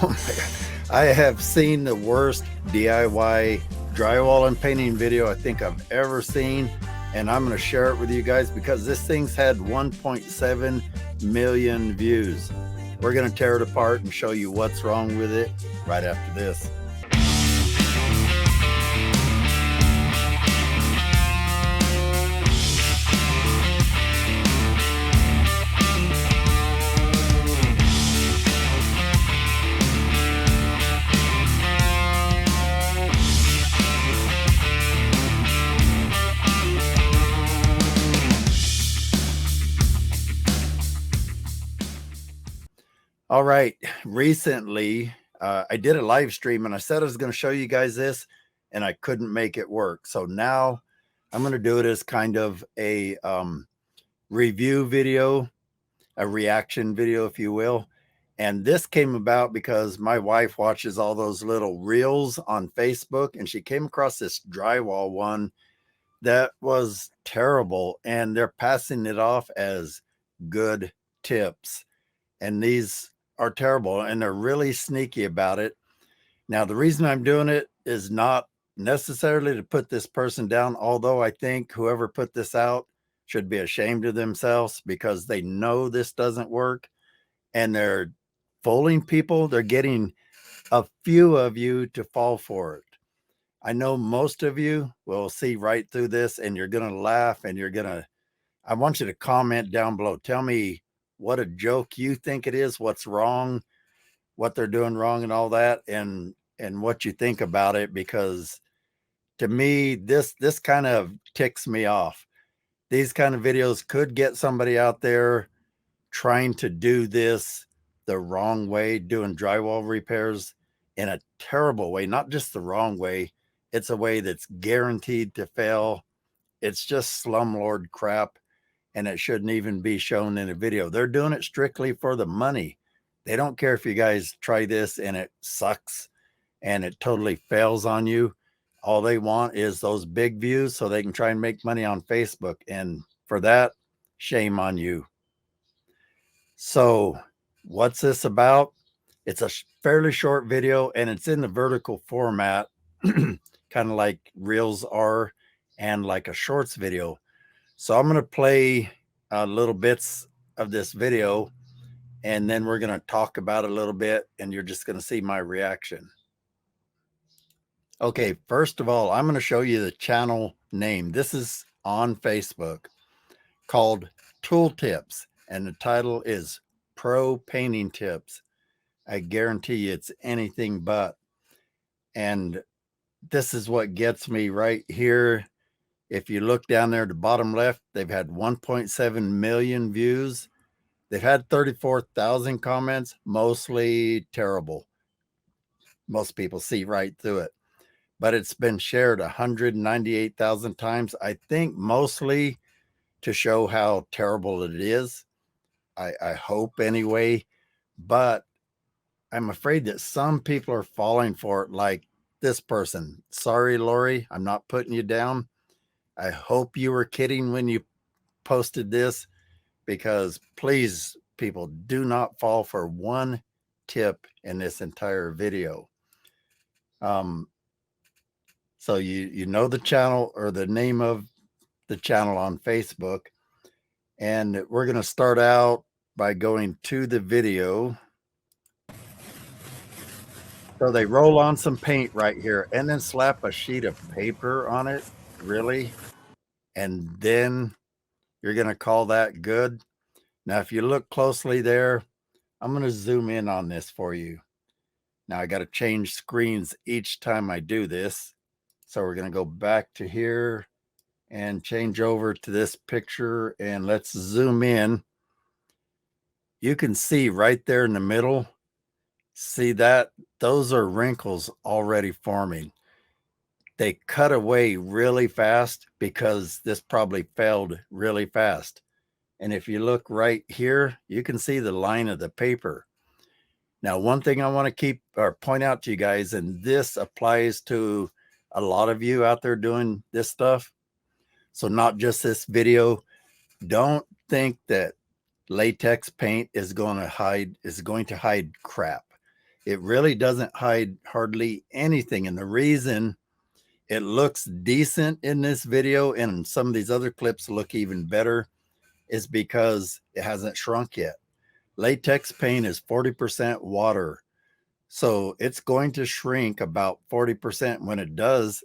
Oh my God. I have seen the worst DIY drywall and painting video I think I've ever seen. And I'm going to share it with you guys because this thing's had 1.7 million views. We're going to tear it apart and show you what's wrong with it right after this. All right. Recently, I did a live stream and I said I was going to show you guys this and I couldn't make it work. So now I'm going to do it as kind of a review video, a reaction video, if you will. And this came about because my wife watches all those little reels on Facebook and she came across this drywall one that was terrible. And they're passing it off as good tips. And these are terrible and they're really sneaky about it. Now, the reason I'm doing it is not necessarily to put this person down, although I think whoever put this out should be ashamed of themselves because they know this doesn't work and they're fooling people. They're getting a few of you to fall for it. I know most of you will see right through this and you're going to laugh and I want you to comment down below. Tell me what a joke you think it is, what's wrong, what they're doing wrong and all that, and what you think about it, because to me, this kind of ticks me off. These kind of videos could get somebody out there trying to do this the wrong way, doing drywall repairs in a terrible way, not just the wrong way. It's a way that's guaranteed to fail. It's just slumlord crap. And it shouldn't even be shown in a video. They're doing it strictly for the money. They don't care if you guys try this and it sucks and it totally fails on you. All they want is those big views so they can try and make money on Facebook. And for that, shame on you. So what's this about? It's a fairly short video and it's in the vertical format, kind of like reels are and like a shorts video. So I'm going to play little bits of this video and then we're going to talk about it a little bit and you're just going to see my reaction. Okay, first of all, I'm going to show you the channel name. This is on Facebook called Tool Tips and the title is Pro Painting Tips. I guarantee you it's anything but. And this is what gets me right here. If you look down there at the bottom left, they've had 1.7 million views. They've had 34,000 comments, mostly terrible. Most people see right through it. But it's been shared 198,000 times. I think mostly to show how terrible it is. I hope anyway. But I'm afraid that some people are falling for it, like this person. Sorry, Lori, I'm not putting you down. I hope you were kidding when you posted this, because please, people, do not fall for one tip in this entire video. So you know the channel or the name of the channel on Facebook, and we're going to start out by going to the video. So they roll on some paint right here and then slap a sheet of paper on it. Really? And then you're going to call that good? Now, if you look closely there, I'm going to zoom in on this for you. Now, I got to change screens each time I do this. So we're going to go back to here and change over to this picture and let's zoom in. You can see right there in the middle, see that? Those are wrinkles already forming. They cut away really fast because this probably failed really fast. And if you look right here, you can see the line of the paper. Now, one thing I want to keep or point out to you guys, and this applies to a lot of you out there doing this stuff. So not just this video. Don't think that latex paint is going to hide crap. It really doesn't hide hardly anything. And the reason it looks decent in this video and some of these other clips look even better is because it hasn't shrunk yet. Latex paint is 40% water. So it's going to shrink about 40%. When it does,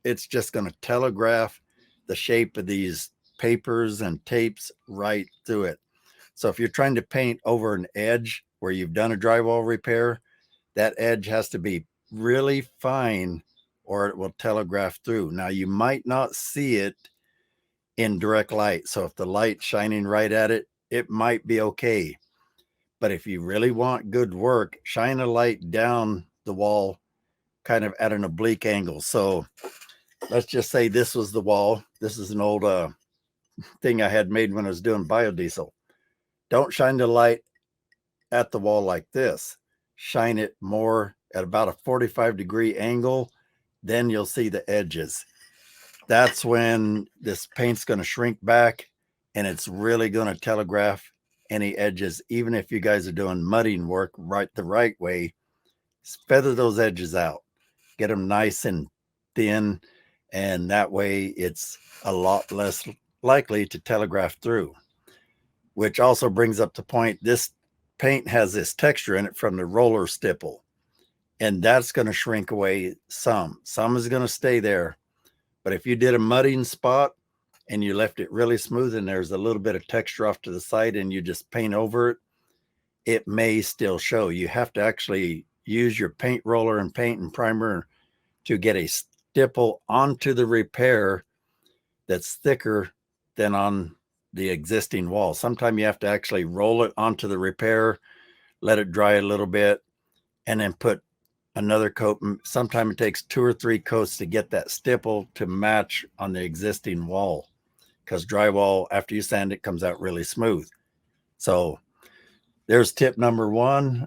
it's just going to telegraph the shape of these papers and tapes right through it. So if you're trying to paint over an edge where you've done a drywall repair, that edge has to be really fine or it will telegraph through. Now you might not see it in direct light. So if the light's shining right at it, it might be okay. But if you really want good work, shine a light down the wall kind of at an oblique angle. So let's just say this was the wall. This is an old thing I had made when I was doing biodiesel. Don't shine the light at the wall like this. Shine it more at about a 45-degree angle. Then you'll see the edges. That's when this paint's going to shrink back and it's really going to telegraph any edges. Even if you guys are doing mudding work the right way, feather those edges out, get them nice and thin, and that way it's a lot less likely to telegraph through. Which also brings up the point, this paint has this texture in it from the roller stipple, and that's going to shrink away some. Some is going to stay there. But if you did a mudding spot and you left it really smooth and there's a little bit of texture off to the side and you just paint over it, it may still show. You have to actually use your paint roller and paint and primer to get a stipple onto the repair that's thicker than on the existing wall. Sometimes you have to actually roll it onto the repair, let it dry a little bit, and then put another coat. Sometimes it takes 2 or 3 coats to get that stipple to match on the existing wall, because drywall, after you sand it, comes out really smooth. So there's tip number 1.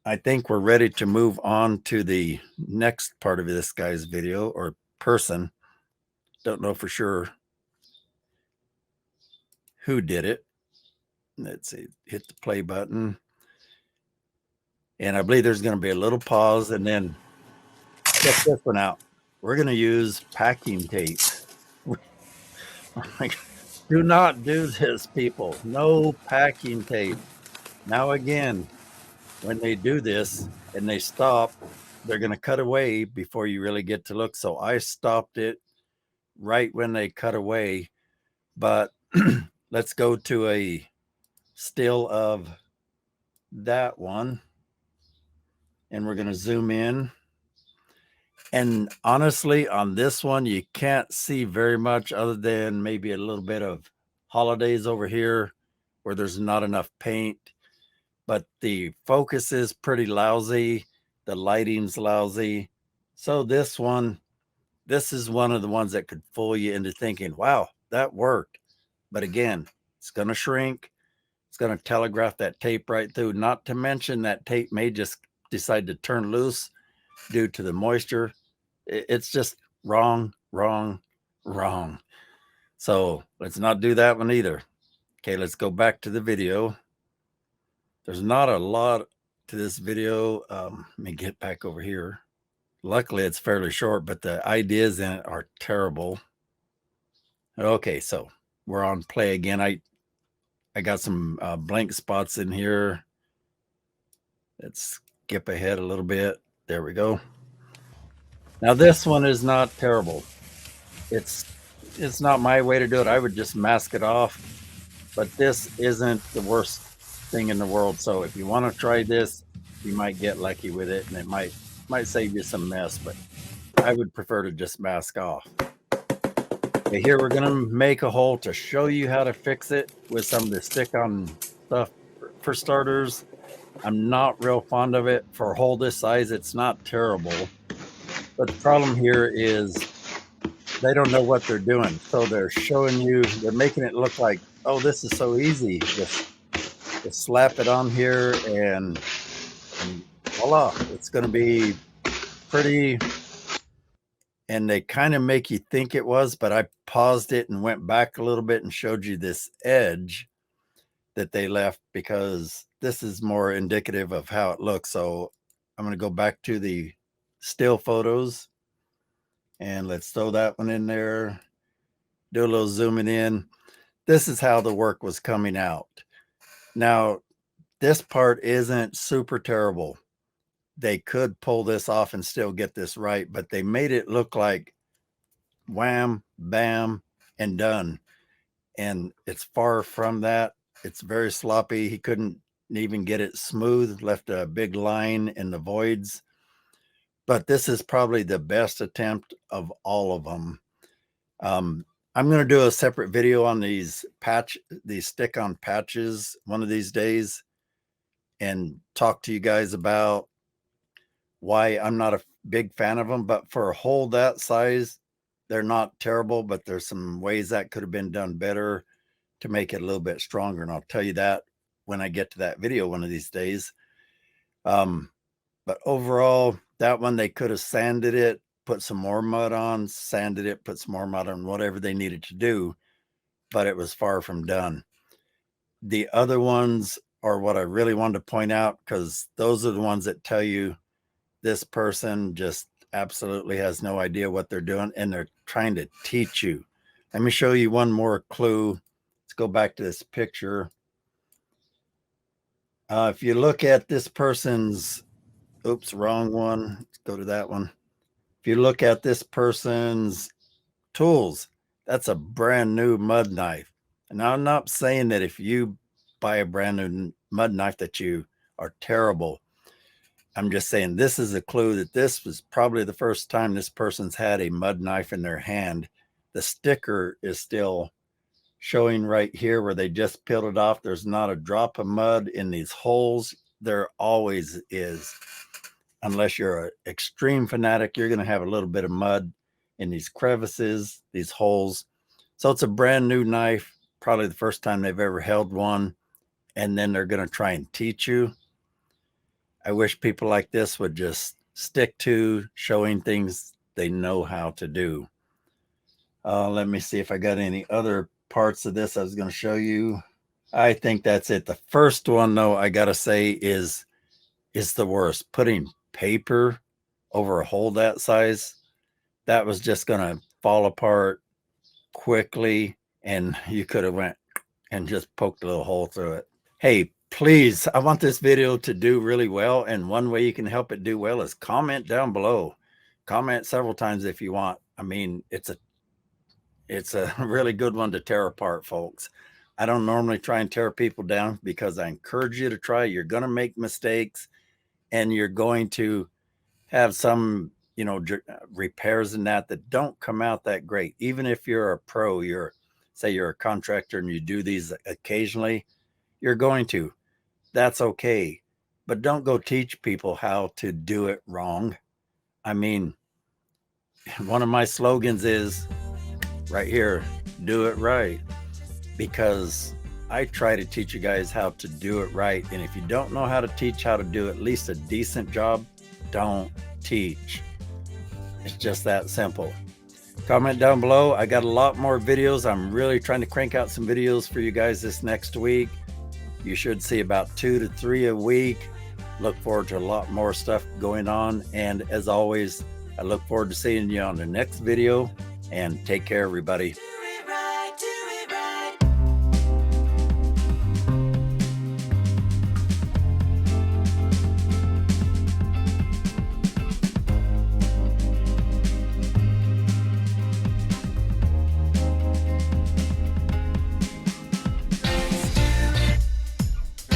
I think we're ready to move on to the next part of this guy's video or person. Don't know for sure who did it. Let's see, hit the play button. And I believe there's going to be a little pause, and then check this one out. We're going to use packing tape. Do not do this, people. No packing tape. Now, again, when they do this and they stop, they're going to cut away before you really get to look. So I stopped it right when they cut away. But let's go to a still of that one. And we're going to zoom in. And honestly, on this one, you can't see very much other than maybe a little bit of holidays over here where there's not enough paint. But the focus is pretty lousy. The lighting's lousy. So this is one of the ones that could fool you into thinking, wow, that worked. But again, it's going to shrink. It's going to telegraph that tape right through. Not to mention that tape may just decide to turn loose due to the moisture. It's just wrong. So let's not do that one either. Okay, let's go back to the video. There's not a lot to this video. Let me get back over here. Luckily, it's fairly short, but the ideas in it are terrible. Okay, so we're on play again. I got some blank spots in here. Let's skip ahead a little bit. There we go. Now this one is not terrible. It's not my way to do it. I would just mask it off, but this isn't the worst thing in the world. So if you want to try this, you might get lucky with it, and it might save you some mess, but I would prefer to just mask off. Okay, here we're going to make a hole to show you how to fix it with some of the stick-on stuff. For starters, I'm not real fond of it. For a hole this size, it's not terrible. But the problem here is they don't know what they're doing. So they're showing you, they're making it look like, oh, this is so easy. Just slap it on here and voila, it's going to be pretty. And they kind of make you think it was, but I paused it and went back a little bit and showed you this edge that they left because this is more indicative of how it looks. So I'm going to go back to the still photos and let's throw that one in there. Do a little zooming in. This is how the work was coming out. Now, this part isn't super terrible. They could pull this off and still get this right, but they made it look like wham, bam, and done. And it's far from that. It's very sloppy. He couldn't even get it smooth, left a big line in the voids. But this is probably the best attempt of all of them. I'm going to do a separate video on these stick-on patches one of these days and talk to you guys about why I'm not a big fan of them. But for a hole that size, they're not terrible, but there's some ways that could have been done better to make it a little bit stronger. And I'll tell you that when I get to that video one of these days. But overall, that one, they could have sanded it, put some more mud on, sanded it, put some more mud on, whatever they needed to do, but it was far from done. The other ones are what I really wanted to point out, because those are the ones that tell you this person just absolutely has no idea what they're doing, and they're trying to teach you. Let me show you one more clue. Let's go back to this picture. If you look at this person's, oops, wrong one. Let's go to that one. If you look at this person's tools, that's a brand new mud knife. And I'm not saying that if you buy a brand new mud knife that you are terrible. I'm just saying this is a clue that this was probably the first time this person's had a mud knife in their hand. The sticker is still showing right here where they just peeled it off. There's not a drop of mud in these holes. There always is. Unless you're an extreme fanatic, you're going to have a little bit of mud in these crevices, these holes. So it's a brand new knife, probably the first time they've ever held one. And then they're going to try and teach you. I wish people like this would just stick to showing things they know how to do. Let me see if I got any other parts of this I was going to show you. I think that's it. The first one, though, I got to say is the worst. Putting paper over a hole that size, that was just going to fall apart quickly, and you could have went and just poked a little hole through it. Hey, please, I want this video to do really well, and one way you can help it do well is comment down below. Comment several times if you want. I mean, it's a really good one to tear apart, folks. I don't normally try and tear people down because I encourage you to try. You're going to make mistakes, and you're going to have some, repairs in that don't come out that great. Even if you're a pro, say you're a contractor and you do these occasionally, you're going to. That's okay. But don't go teach people how to do it wrong. I mean, one of my slogans is right here, do it right. Because I try to teach you guys how to do it right. And if you don't know how to teach how to do at least a decent job, don't teach. It's just that simple. Comment down below. I got a lot more videos. I'm really trying to crank out some videos for you guys this next week. You should see about 2 to 3 a week. Look forward to a lot more stuff going on. And as always, I look forward to seeing you on the next video. And take care, everybody.